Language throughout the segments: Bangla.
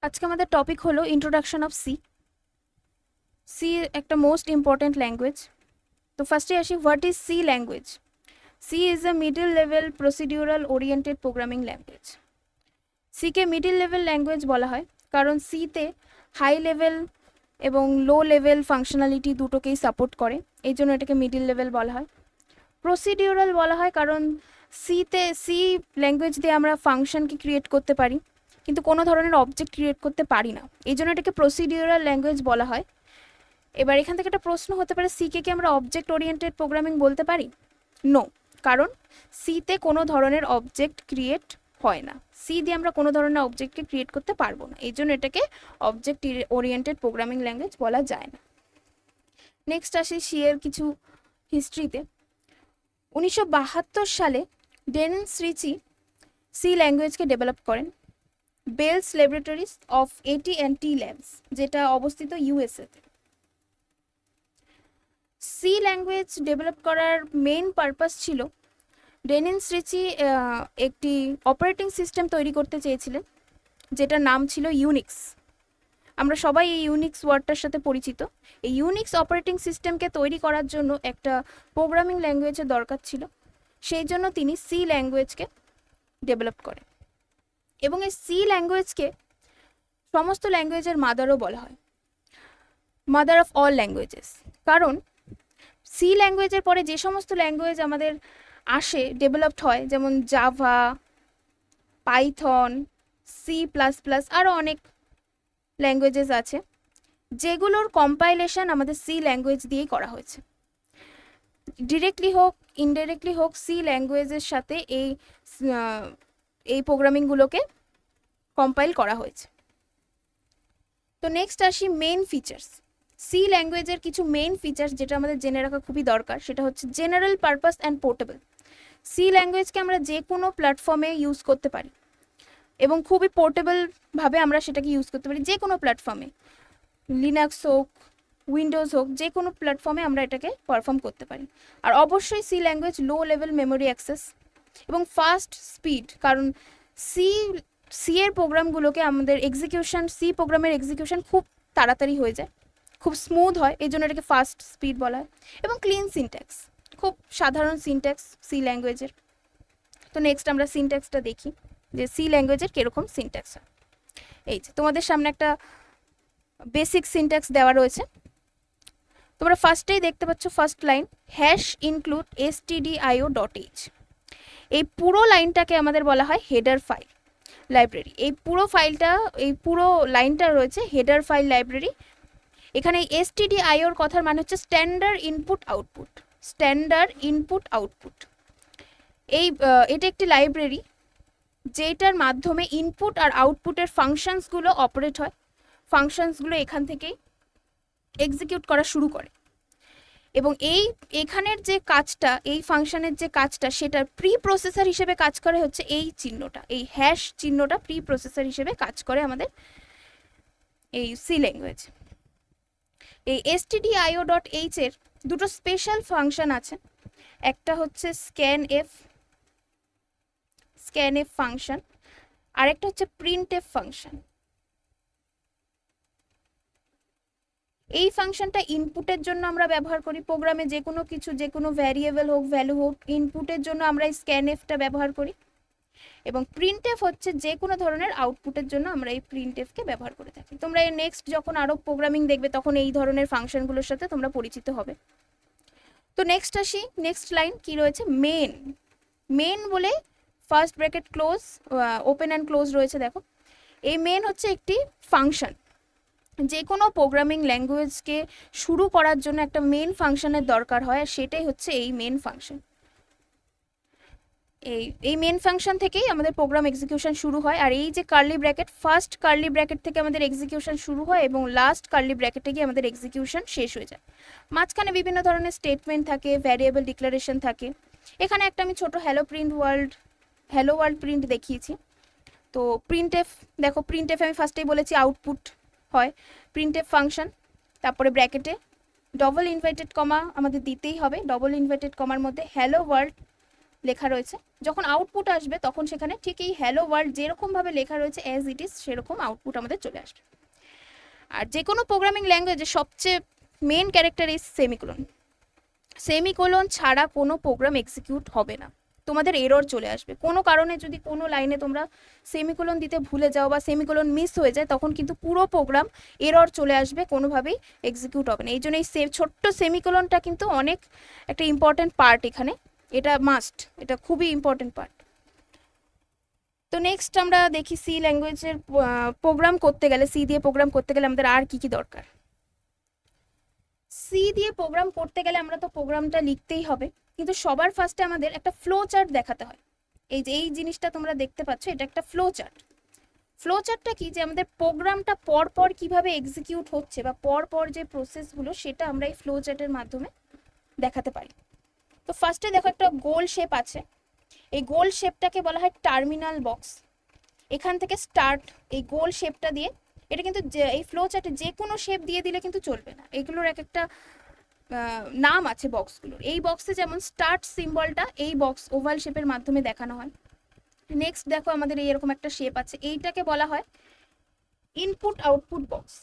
আজকে আমাদের টপিক হলো ইন্ট্রোডাকশন অফ সি। সি একটা মোস্ট ইম্পর্ট্যান্ট ল্যাঙ্গুয়েজ। তো ফার্স্টে আসি, what is C language? C is a middle level procedural oriented programming language. সিকে মিডল লেভেল ল্যাঙ্গুয়েজ বলা হয় কারণ সিতে হাই লেভেল এবং লো লেভেল ফাংশনালিটি দুটোকেই সাপোর্ট করে, এই জন্য এটাকে মিডল লেভেল বলা হয়। প্রসিডিউরাল বলা হয় কারণ সি ল্যাঙ্গুয়েজ দিয়ে আমরা ফাংশনকে ক্রিয়েট করতে পারি, কিন্তু কোনো ধরনের অবজেক্ট ক্রিয়েট করতে পারি না, এই জন্য এটাকে প্রসিডিউরাল ল্যাঙ্গুয়েজ বলা হয়। এবার এখান থেকে একটা প্রশ্ন হতে পারে, সিকে কি আমরা অবজেক্ট ওরিয়েন্টেড প্রোগ্রামিং বলতে পারি? নো, কারণ সিতে কোনো ধরনের অবজেক্ট ক্রিয়েট হয় না। সি দিয়ে আমরা কোনো ধরনের অবজেক্টকে ক্রিয়েট করতে পারবো না, এই জন্য এটাকে অবজেক্ট ওরিয়েন্টেড প্রোগ্রামিং ল্যাঙ্গুয়েজ বলা যায় না। নেক্সট আসি সি এর কিছু হিস্ট্রিতে। 1972 সালে ডেনিস রিচি সি ল্যাঙ্গুয়েজকে ডেভেলপ করেন Bell's laboratories of AT&T labs, যেটা অবস্থিত ইউএসএতে। সি ল্যাঙ্গুয়েজ ডেভেলপ করার মেইন পারপাস ছিল, ডেনিস রিচি একটি অপারেটিং সিস্টেম তৈরি করতে চেয়েছিলেন যেটার নাম ছিল ইউনিক্স। আমরা সবাই এই ইউনিক্স ওয়ার্ডটার সাথে পরিচিত। এই ইউনিক্স অপারেটিং সিস্টেমকে তৈরি করার জন্য একটা প্রোগ্রামিং ল্যাঙ্গুয়েজের দরকার ছিল, সেই জন্য তিনি সি ল্যাঙ্গুয়েজকে ডেভেলপ করেন। এবং এই সি ল্যাঙ্গুয়েজকে সমস্ত ল্যাঙ্গুয়েজের মাদারও বলা হয়, মাদার অফ অল ল্যাঙ্গুয়েজেস। কারণ সি ল্যাঙ্গুয়েজের পরে যে সমস্ত ল্যাঙ্গুয়েজ আমাদের আসে, ডেভেলপড হয়, যেমন জাভা, পাইথন, C++, আরও অনেক ল্যাঙ্গুয়েজেস আছে যেগুলোর কম্পাইলেশন আমাদের সি ল্যাঙ্গুয়েজ দিয়েই করা হয়েছে। ডিরেক্টলি হোক ইনডাইরেক্টলি হোক, সি ল্যাঙ্গুয়েজের সাথে এই প্রোগ্রামিংগুলোকে কম্পাইল করা হয়েছে। তো নেক্সট আসি মেইন ফিচার্স। সি ল্যাঙ্গুয়েজের কিছু মেইন ফিচার্স যেটা আমাদের জেনে রাখা খুবই দরকার, সেটা হচ্ছে general purpose and portable. C ল্যাঙ্গুয়েজকে আমরা যে কোনো প্ল্যাটফর্মে ইউজ করতে পারি এবং খুবই পোর্টেবলভাবে আমরা সেটাকে ইউজ করতে পারি যে কোনো প্ল্যাটফর্মে, লিনাক্স হোক, উইন্ডোজ হোক, যে কোনো প্ল্যাটফর্মে আমরা এটাকে পারফর্ম করতে পারি। আর অবশ্যই C language low level memory access এবং ফাস্ট স্পিড, কারণ সি এর প্রোগ্রামগুলোকে আমাদের এক্সিকিউশন, সি প্রোগ্রামের এক্সিকিউশন খুব তাড়াতাড়ি হয়ে যায়, খুব স্মুথ হয়, এই জন্য এটাকে ফাস্ট স্পিড বলা হয়। এবং ক্লিন সিনট্যাক্স, খুব সাধারণ সিনট্যাক্স সি ল্যাঙ্গুয়েজের। তো নেক্সট আমরা সিনট্যাক্সটা দেখি যে সি ল্যাঙ্গুয়েজের কীরকম সিনট্যাক্স হয়। এই যে তোমাদের সামনে একটা বেসিক সিনট্যাক্স দেওয়া রয়েছে, তোমরা ফার্স্টেই দেখতে পাচ্ছ first line, hash include stdio.h। এই পুরো লাইনটাকে আমাদের বলা হয় হেডার ফাইল লাইব্রেরি। এই পুরো লাইনটা রয়েছে হেডার ফাইল লাইব্রেরি। এখানে stdioর কথার মানে হচ্ছে standard input output. Standard input output এটা একটি লাইব্রেরি যেটার মাধ্যমে ইনপুট আর আউটপুটের ফাংশনসগুলো অপারেট হয়। ফাংশনসগুলো এখান থেকেই এক্সিকিউট করা শুরু করে এবং এখানের যে কাজটা, এই ফাংশনের যে কাজটা, সেটা প্রি প্রসেসর হিসেবে কাজ করে হচ্ছে এই চিহ্নটা, এই হ্যাশ চিহ্নটা প্রি প্রসেসর হিসেবে কাজ করে আমাদের এই সি ল্যাঙ্গুয়েজ। এই stdio.h এর দুটো স্পেশাল ফাংশন আছে, একটা হচ্ছে স্ক্যানএফ ফাংশন, আর একটা হচ্ছে প্রিন্টএফ ফাংশন। এই ফাংশনটা ইনপুটের জন্য আমরা ব্যবহার করি প্রোগ্রামে, যে কোনো কিছু, যে কোনো ভ্যারিয়েবল হোক, ভ্যালু হোক, ইনপুটের জন্য আমরা এই স্ক্যানএফটা ব্যবহার করি। এবং প্রিন্টএফ হচ্ছে যে কোনো ধরনের আউটপুটের জন্য আমরা এই প্রিন্টএফকে ব্যবহার করে থাকি। তোমরা এই নেক্সট যখন আরও প্রোগ্রামিং দেখবে তখন এই ধরনের ফাংশনগুলোর সাথে তোমরা পরিচিত হবে। তো নেক্সট আসি, নেক্সট লাইন কি রয়েছে, মেন বলে first bracket close, open and close রয়েছে, দেখো। এই মেন হচ্ছে একটি ফাংশন। যে কোনো প্রোগ্রামিং ল্যাঙ্গুয়েজকে শুরু করার জন্য একটা মেন ফাংশনের দরকার হয়, আর সেটাই হচ্ছে এই মেন ফাংশন। এই মেন ফাংশন থেকেই আমাদের প্রোগ্রাম এক্সিকিউশন শুরু হয়। আর এই যে curly bracket, first curly bracket থেকে আমাদের এক্সিকিউশন শুরু হয় এবং লাস্ট কার্লি ব্র্যাকেটে গিয়ে আমাদের এক্সিকিউশন শেষ হয়ে যায়। মাঝখানে বিভিন্ন ধরনের স্টেটমেন্ট থাকে, ভ্যারিয়েবল ডিক্লারেশন থাকে। এখানে একটা আমি ছোট হ্যালো ওয়ার্ল্ড প্রিন্ট দেখিয়েছি। তো প্রিন্টএফ দেখো, প্রিন্টএফ আমি ফার্স্টেই বলেছি আউটপুট হয়। প্রিন্টএফ ফাংশন, তারপরে ব্র্যাকেটে ডবল ইনভার্টেড কমা আমাদের দিতেই হবে, ডবল ইনভার্টেড কমার মধ্যে হ্যালো ওয়ার্ল্ড লেখা রয়েছে, যখন আউটপুট আসবে তখন সেখানে ঠিক এই হ্যালো ওয়ার্ল্ড যেরকমভাবে লেখা রয়েছে অ্যাজ ইট ইজ সেরকম আউটপুট আমাদের চলে আসবে। আর যে কোনো প্রোগ্রামিং ল্যাঙ্গুয়েজে সবচেয়ে main character is semicolon. Semicolon ছাড়া কোনো প্রোগ্রাম এক্সিকিউট হবে না, তোমাদের এরর চলে আসবে। কোনো কারণে যদি কোনো লাইনে তোমরা সেমিকোলন দিতে ভুলে যাও বা সেমিকোলন মিস হয়ে যায় তখন কিন্তু পুরো প্রোগ্রাম এরর চলে আসবে, কোনোভাবেই এক্সিকিউট হবে না। এই জন্য এই ছোট্ট সেমিকোলনটা কিন্তু অনেক একটা ইম্পর্টেন্ট পার্ট এখানে, এটা মাস্ট, এটা খুবই ইম্পর্টেন্ট পার্ট। তো নেক্সট আমরা দেখি সি ল্যাঙ্গুয়েজের প্রোগ্রাম করতে গেলে, সি দিয়ে প্রোগ্রাম করতে গেলে আমাদের আর কি কি দরকার। সি দিয়ে প্রোগ্রাম করতে গেলে আমরা তো প্রোগ্রামটা লিখতেই হবে, কিন্তু সবার ফার্স্টে আমাদের একটা ফ্লো চার্ট দেখাতে হয়। এই যে এই জিনিসটা তোমরা দেখতে পাচ্ছ, এটা একটা ফ্লো চার্ট। ফ্লো চার্টটা কি, যে আমাদের প্রোগ্রামটা পরপর কিভাবে এক্সিকিউট হচ্ছে বা পরপর যে প্রসেসগুলো সেটা আমরা এই ফ্লো চার্টের মাধ্যমে দেখাতে পারি। তো ফার্স্টে দেখো একটা গোল শেপ আছে, এই গোল শেপটাকে বলা হয় টার্মিনাল বক্স। এখান থেকে স্টার্ট, এই গোল শেপটা দিয়ে, এটা কিন্তু এই ফ্লো চার্টে যে কোনো শেপ দিয়ে দিলে কিন্তু চলবে না, এগুলোর এক একটা নাম আছে বক্সগুলোর। এই বক্সে যেমন স্টার্ট সিম্বলটা এই বক্স ওভাল শেপের মাধ্যমে দেখানো হয়। নেক্সট দেখো আমাদের এইরকম একটা শেপ আছে, এইটাকে বলা হয় input output box.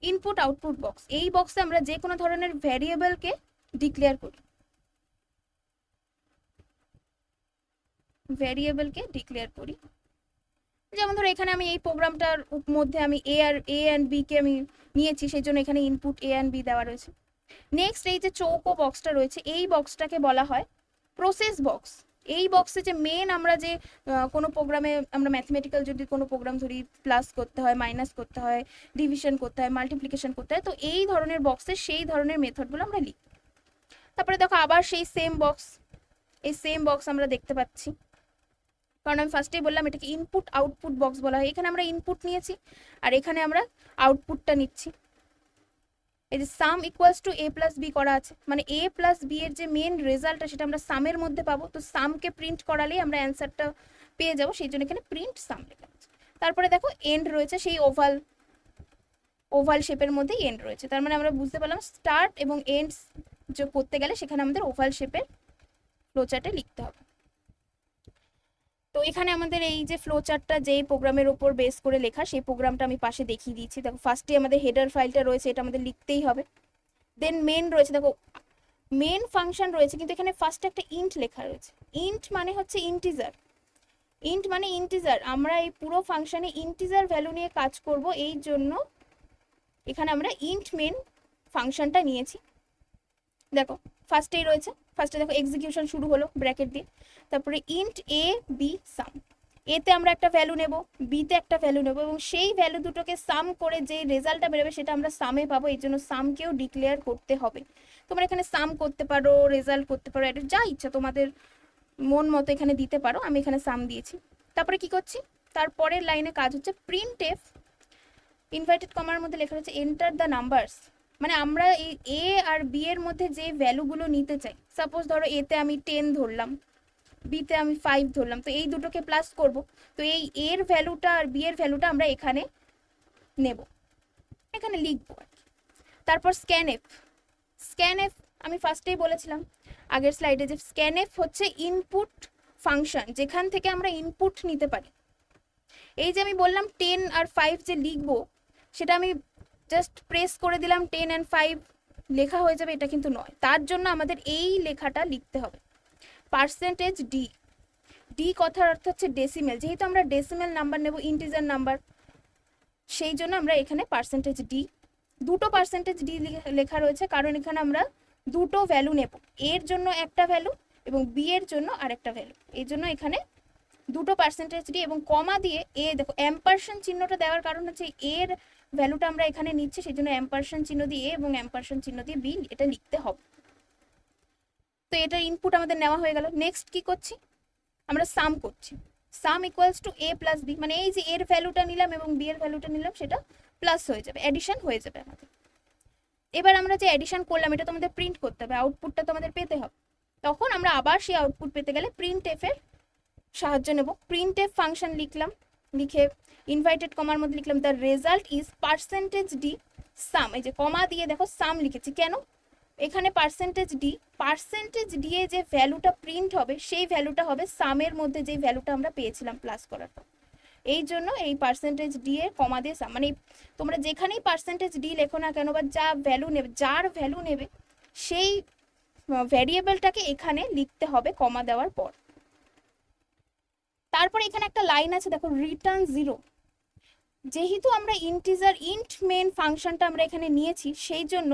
Input output box, এই বক্সে আমরা যে কোনো ধরনের ভ্যারিয়েবলকে ডিক্লেয়ার করি, ভ্যারিয়েবলকে ডিক্লেয়ার করি। যেমন ধরো এখানে আমি এই প্রোগ্রামটার মধ্যে আমি এ অ্যান্ড বি কে আমি নিয়েছি, সেই জন্য এখানে ইনপুট এ অ্যান্ড বি দেওয়া রয়েছে। নেক্সট এই যে চৌকো বক্সটা রয়েছে, এই বক্সটাকে বলা হয় প্রসেস বক্স। এই বক্সে যে মেন আমরা যে কোনো প্রোগ্রামে আমরা ম্যাথমেটিক্যাল যদি কোনো প্রোগ্রাম ধরি, প্লাস করতে হয়, মাইনাস করতে হয়, ডিভিশন করতে হয়, মাল্টিপ্লিকেশন করতে হয়, তো এই ধরনের বক্সে সেই ধরনের মেথডগুলো আমরা লিখি। তারপরে দেখো আবার সেই সেম বক্স, এই সেম বক্স আমরা দেখতে পাচ্ছি, কারণ আমি ফার্স্টেই বললাম এটাকে ইনপুট আউটপুট বক্স বলা হয়। এখানে আমরা ইনপুট নিয়েছি আর এখানে আমরা আউটপুটটা নিচ্ছি। এই যে sum equals to a plus B করা আছে, মানে এ প্লাস বি এর যে মেন রেজাল্টটা সেটা আমরা সামের মধ্যে পাবো, তো সামকে প্রিন্ট করালেই আমরা অ্যান্সারটা পেয়ে যাবো, সেই জন্য এখানে প্রিন্ট সাম লেখা আছে। তারপরে দেখো এন্ড রয়েছে, সেই ওভাল শেপের মধ্যে এন্ড রয়েছে, তার মানে আমরা বুঝতে পারলাম স্টার্ট এবং এন্ড যে করতে গেলে সেখানে আমাদের ওভাল শেপের ফ্লোচার্টে লিখতে হবে। তো এখানে আমাদের এই যে ফ্লোচার্টটা যেই প্রোগ্রামের উপর বেস করে লেখা, সেই প্রোগ্রামটা আমি পাশে দেখিয়ে দিয়েছি। দেখো ফার্স্টে আমাদের হেডার ফাইলটা রয়েছে, এটা আমাদের লিখতেই হবে। দেন মেন রয়েছে, দেখো মেন ফাংশন রয়েছে, কিন্তু এখানে ফার্স্টে একটা ইন্ট লেখা রয়েছে। ইন্ট মানে হচ্ছে ইন্টিজার, ইন্ট মানে ইন্টিজার। আমরা এই পুরো ফাংশনে ইন্টিজার ভ্যালু নিয়ে কাজ করব, এই জন্য এখানে আমরা ইন্ট মেন ফাংশনটা নিয়েছি। দেখো ফার্স্টেই রয়েছে, ফার্স্টে দেখো এক্সিকিউশন শুরু হলো ব্র্যাকেট দিয়ে, তারপরে ইন্ট এ বি সাম, এতে আমরা একটা ভ্যালু নেব, বিতে একটা ভ্যালু নেব, এবং সেই ভ্যালু দুটোকে সাম করে যে রেজাল্টটা বেরোবে সেটা আমরা সামে পাবো, এই জন্য সামকেও ডিক্লেয়ার করতে হবে। তোমরা এখানে সাম করতে পারো, রেজাল্ট করতে পারো, এটা যা ইচ্ছা তোমাদের মন মতো এখানে দিতে পারো, আমি এখানে সাম দিয়েছি। তারপরে কি করছি, তারপরের লাইনে কাজ হচ্ছে প্রিন্ট এফ, ইনভার্টেড কমার মধ্যে লেখা রয়েছে এন্টার দ্য নাম্বারস, মানে আমরা এই এ আর বি এর মধ্যে যে ভ্যালুগুলো নিতে চাই, সাপোজ ধরো এতে আমি 10 ধরলাম, বিতে আমি 5 ধরলাম, তো এই দুটোকে প্লাস করব, তো এই এর ভ্যালুটা আর বি এর ভ্যালুটা আমরা এখানে নেব, এখানে লিখবো। তারপর স্ক্যানএফ, স্ক্যানএফ আমি ফার্স্টেই বলেছিলাম আগের স্লাইডে যে স্ক্যানএফ হচ্ছে ইনপুট ফাংশন, যেখান থেকে আমরা ইনপুট নিতে পারি। এই যে আমি বললাম 10 আর 5 যে লিখবো, সেটা আমি জাস্ট প্রেস করে দিলাম 10 and 5 লেখা হয়ে যাবে, এটা কিন্তু নয়। তার জন্য আমাদের এই লেখাটা লিখতে হবে, পার্সেন্টেজ ডি। ডি কথার অর্থ হচ্ছে ডেসিমেল, যেহেতু আমরা ডেসিমেল নাম্বার নেব, ইন্টিজার নাম্বার, সেই জন্য আমরা এখানে পার্সেন্টেজ ডি, দুটো পার্সেন্টেজ ডি লেখা রয়েছে, কারণ এখানে আমরা দুটো ভ্যালু নেব, এর জন্য একটা ভ্যালু এবং বি এর জন্য আরেকটা ভ্যালু, এই জন্য এখানে দুটো পার্সেন্টেজ ডি এবং কমা দিয়ে এ। দেখো অ্যাম্পারসেন্ট চিহ্নটা দেওয়ার কারণ হচ্ছে এর ভ্যালুটা আমরা এখানে নিচ্ছি, সেই জন্য অ্যাম্পারসেন্ট চিহ্ন দিয়ে এ এবং অ্যাম্পারসেন্ট চিহ্ন দিয়ে বি এটা লিখতে হবে। তো এটার ইনপুট আমাদের নেওয়া হয়ে গেল। নেক্সট কি করছি, আমরা সাম করছি, sum equals to a plus B, মানে এই যে এর ভ্যালুটা নিলাম এবং বি এর ভ্যালুটা নিলাম, সেটা প্লাস হয়ে যাবে, অ্যাডিশন হয়ে যাবে আমাদের। এবার আমরা যে অ্যাডিশন করলাম এটা তোমাদের প্রিন্ট করতে হবে, আউটপুটটা তোমাদের পেতে হবে, তখন আমরা আবার সেই আউটপুট পেতে গেলে প্রিন্ট এফ এর সাহায্য নেব। প্রিন্ট এফ ফাংশন লিখলাম, লিখে ইনভার্টেড কমার মধ্যে লিখলাম the result is percentage D sum, এই যে কমা দিয়ে দেখো সাম লিখেছি, কেন, এখানে পার্সেন্টেজ ডি এ যে ভ্যালুটা প্রিন্ট হবে সেই ভ্যালুটা হবে সামের মধ্যে যে ভ্যালুটা আমরা পেয়েছিলাম প্লাস করার পর। এই জন্য এই পার্সেন্টেজ ডি এর কমা দিয়ে সাম, মানে তোমরা যেখানেই পার্সেন্টেজ ডি লেখো না কেন বা যা ভ্যালু নেবে, যার ভ্যালু নেবে সেই ভ্যারিয়েবলটাকে এখানে লিখতে হবে কমা দেওয়ার পর। তারপরে এখানে একটা লাইন আছে দেখো, রিটার্ন 0। যেহেতু আমরা ইন্ট মেন ফাংশনটা আমরা এখানে নিয়েছি, সেই জন্য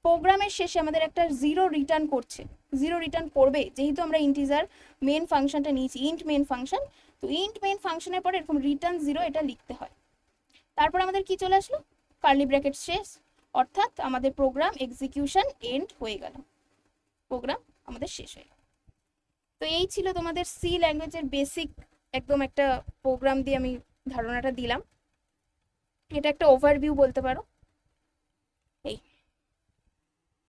প্রোগ্রামের শেষে আমাদের একটা 0 রিটার্ন করবে, যেহেতু আমরা ইন্টিজার মেন ফাংশনটা নিয়েছি, ইন্ট মেন ফাংশন। তো ইন্ট মেন ফাংশনের পরে এরকম রিটার্ন 0 এটা লিখতে হয়। তারপর আমাদের কি চলে আসলো, কার্লি ব্র্যাকেট শেষ, অর্থাৎ আমাদের প্রোগ্রাম এক্সিকিউশন এন্ড হয়ে গেল, প্রোগ্রাম আমাদের শেষ হয়ে গেল। তো এই ছিল তোমাদের সি ল্যাঙ্গুয়েজের বেসিক একদম একটা প্রোগ্রাম দিয়ে আমি ধারণাটা দিলাম। এটা একটা ওভারভিউ বলতে পারো।